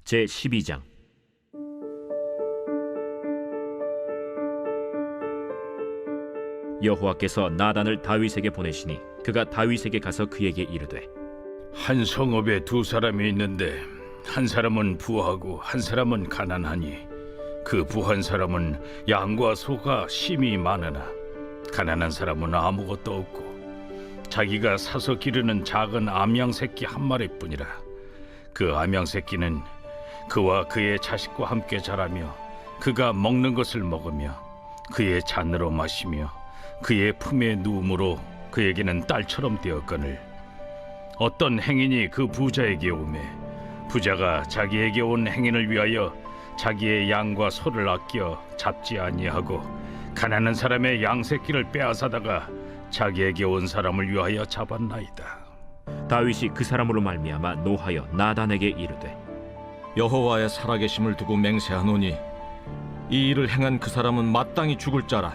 제12장. 여호와께서 나단을 다윗에게 보내시니 그가 다윗에게 가서 그에게 이르되, 한 성읍에 두 사람이 있는데 한 사람은 부하고 한 사람은 가난하니 그 부한 사람은 양과 소가 심히 많으나 가난한 사람은 아무것도 없고 자기가 사서 기르는 작은 암양 새끼 한 마리뿐이라. 그 암양 새끼는 그와 그의 자식과 함께 자라며 그가 먹는 것을 먹으며 그의 잔으로 마시며 그의 품에 누움으로 그에게는 딸처럼 되었거늘 어떤 행인이 그 부자에게 오매 부자가 자기에게 온 행인을 위하여 자기의 양과 소를 아껴 잡지 아니하고 가난한 사람의 양 새끼를 빼앗아다가 자기에게 온 사람을 위하여 잡았나이다. 다윗이 그 사람으로 말미암아 노하여 나단에게 이르되, 여호와의 살아계심을 두고 맹세하노니 이 일을 행한 그 사람은 마땅히 죽을 자라.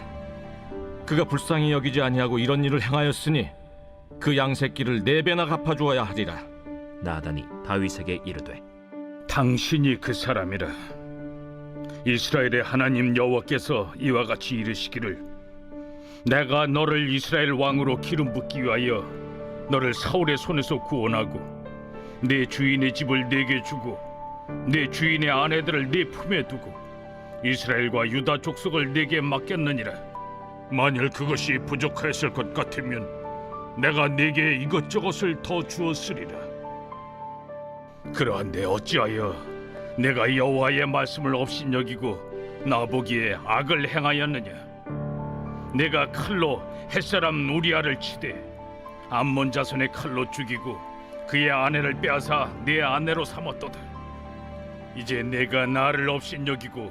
그가 불쌍히 여기지 아니하고 이런 일을 행하였으니 그 양새끼를 4배나 갚아주어야 하리라. 나단이 다윗에게 이르되, 당신이 그 사람이라. 이스라엘의 하나님 여호와께서 이와 같이 이르시기를, 내가 너를 이스라엘 왕으로 기름 붓기 위하여 너를 사울의 손에서 구원하고 내 주인의 집을 내게 주고 내 주인의 아내들을 네 품에 두고 이스라엘과 유다 족속을 내게 맡겼느니라. 만일 그것이 부족하였을 것 같으면 내가 네게 이것저것을 더 주었으리라. 그러한데 어찌하여 내가 여호와의 말씀을 업신여기고 나보기에 악을 행하였느냐? 내가 칼로 햇사람 우리아를 치되 암몬 자손의 칼로 죽이고 그의 아내를 빼앗아 내 아내로 삼았도다. 이제 내가 나를 업신여기고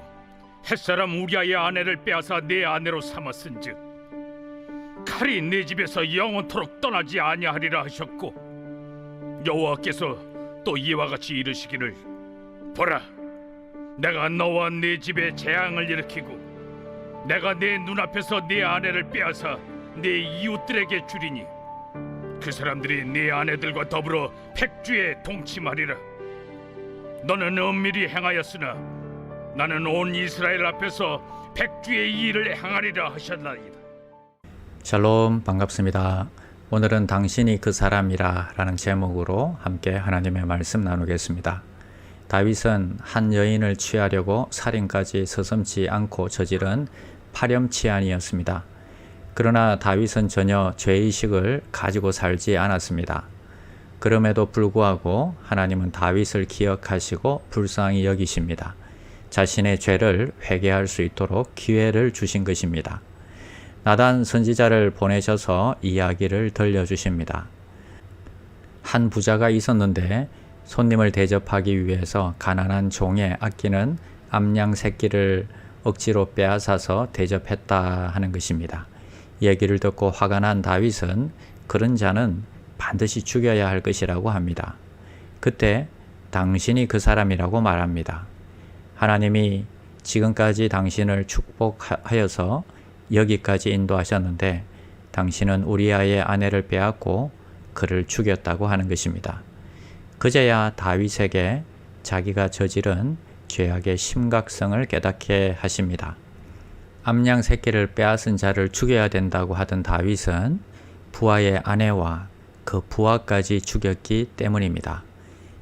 햇사람 우리아의 아내를 빼앗아 내 아내로 삼았은즉 칼이 내 집에서 영원토록 떠나지 아니하리라 하셨고 여호와께서 또 이와 같이 이르시기를, 보라, 내가 너와 네 집에 재앙을 일으키고 내가 내 눈앞에서 네 아내를 빼앗아 네 이웃들에게 주리니 그 사람들이 네 아내들과 더불어 백주에 동침하리라. 너는 은밀히 행하였으나 나는 온 이스라엘 앞에서 백주의 일을 행하리라 하셨나이다. 샬롬, 반갑습니다. 오늘은 당신이 그 사람이라 라는 제목으로 함께 하나님의 말씀 나누겠습니다. 다윗은 한 여인을 취하려고 살인까지 서슴지 않고 저지른 파렴치한이었습니다. 그러나 다윗은 전혀 죄의식을 가지고 살지 않았습니다. 그럼에도 불구하고 하나님은 다윗을 기억하시고 불쌍히 여기십니다. 자신의 죄를 회개할 수 있도록 기회를 주신 것입니다. 나단 선지자를 보내셔서 이야기를 들려주십니다. 한 부자가 있었는데 손님을 대접하기 위해서 가난한 종의 아끼는 암양 새끼를 억지로 빼앗아서 대접했다 하는 것입니다. 얘기를 듣고 화가 난 다윗은 그런 자는 반드시 죽여야 할 것이라고 합니다. 그때 당신이 그 사람이라고 말합니다. 하나님이 지금까지 당신을 축복하여서 여기까지 인도하셨는데 당신은 우리아의 아내를 빼앗고 그를 죽였다고 하는 것입니다. 그제야 다윗에게 자기가 저지른 죄악의 심각성을 깨닫게 하십니다. 암양 새끼를 빼앗은 자를 죽여야 된다고 하던 다윗은 부하의 아내와 그 부하까지 죽였기 때문입니다.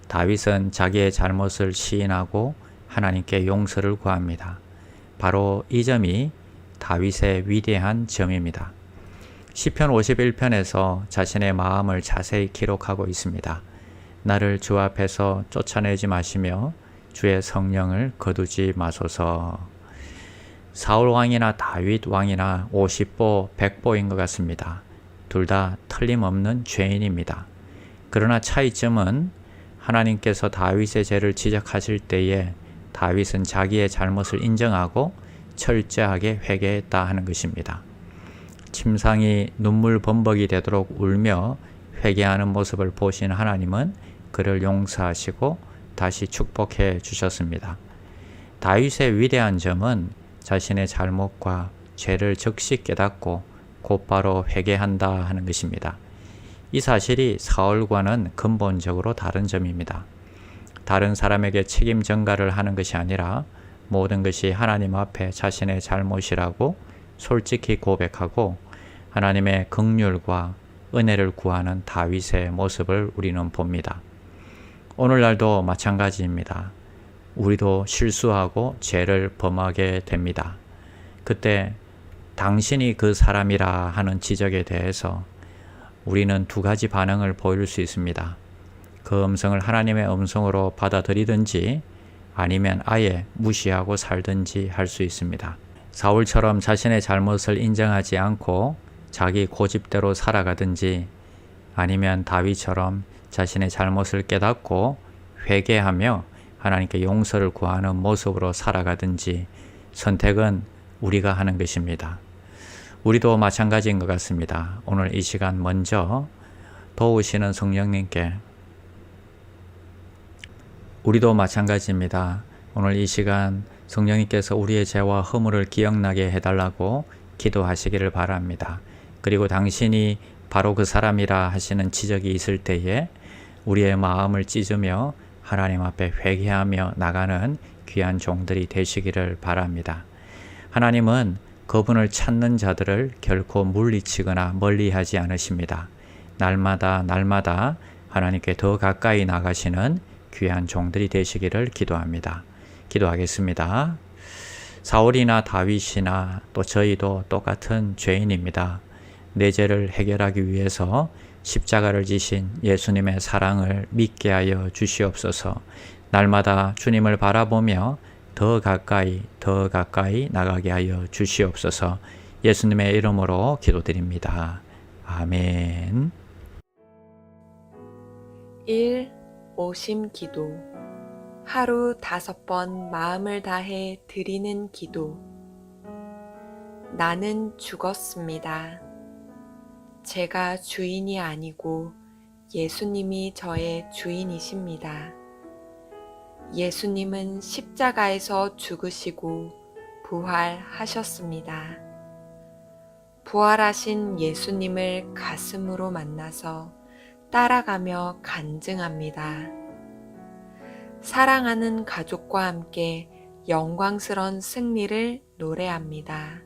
다윗은 자기의 잘못을 시인하고 하나님께 용서를 구합니다. 바로 이 점이 다윗의 위대한 점입니다. 시편 51편에서 자신의 마음을 자세히 기록하고 있습니다. 나를 주 앞에서 쫓아내지 마시며 주의 성령을 거두지 마소서. 사울 왕이나 다윗 왕이나 50보 100보인 것 같습니다. 둘 다 틀림없는 죄인입니다. 그러나 차이점은 하나님께서 다윗의 죄를 지적하실 때에 다윗은 자기의 잘못을 인정하고 철저하게 회개했다 하는 것입니다. 침상이 눈물 범벅이 되도록 울며 회개하는 모습을 보신 하나님은 그를 용서하시고 다시 축복해 주셨습니다. 다윗의 위대한 점은 자신의 잘못과 죄를 즉시 깨닫고 곧바로 회개한다 하는 것입니다. 이 사실이 사울과는 근본적으로 다른 점입니다. 다른 사람에게 책임 전가를 하는 것이 아니라 모든 것이 하나님 앞에 자신의 잘못이라고 솔직히 고백하고 하나님의 긍휼과 은혜를 구하는 다윗의 모습을 우리는 봅니다. 오늘날도 마찬가지입니다. 우리도 실수하고 죄를 범하게 됩니다. 그때 당신이 그 사람이라 하는 지적에 대해서 우리는 두 가지 반응을 보일 수 있습니다. 그 음성을 하나님의 음성으로 받아들이든지 아니면 아예 무시하고 살든지 할 수 있습니다. 사울처럼 자신의 잘못을 인정하지 않고 자기 고집대로 살아가든지 아니면 다윗처럼 자신의 잘못을 깨닫고 회개하며 하나님께 용서를 구하는 모습으로 살아가든지 선택은 우리가 하는 것입니다. 우리도 마찬가지인 것 같습니다. 오늘 이 시간 먼저 도우시는 성령님께 우리도 마찬가지입니다. 오늘 이 시간 성령님께서 우리의 죄와 허물을 기억나게 해달라고 기도하시기를 바랍니다. 그리고 당신이 바로 그 사람이라 하시는 지적이 있을 때에 우리의 마음을 찢으며 하나님 앞에 회개하며 나가는 귀한 종들이 되시기를 바랍니다. 하나님은 그분을 찾는 자들을 결코 물리치거나 멀리하지 않으십니다. 날마다 하나님께 더 가까이 나가시는 귀한 종들이 되시기를 기도합니다. 기도하겠습니다. 사울이나 다윗이나 또 저희도 똑같은 죄인입니다. 내 죄를 해결하기 위해서 십자가를 지신 예수님의 사랑을 믿게 하여 주시옵소서. 날마다 주님을 바라보며 더 가까이 나가게 하여 주시옵소서. 예수님의 이름으로 기도드립니다. 아멘. 1. 오심 기도. 하루 5번 마음을 다해 드리는 기도. 나는 죽었습니다. 제가 주인이 아니고 예수님이 저의 주인이십니다. 예수님은 십자가에서 죽으시고 부활하셨습니다. 부활하신 예수님을 가슴으로 만나서 따라가며 간증합니다. 사랑하는 가족과 함께 영광스러운 승리를 노래합니다.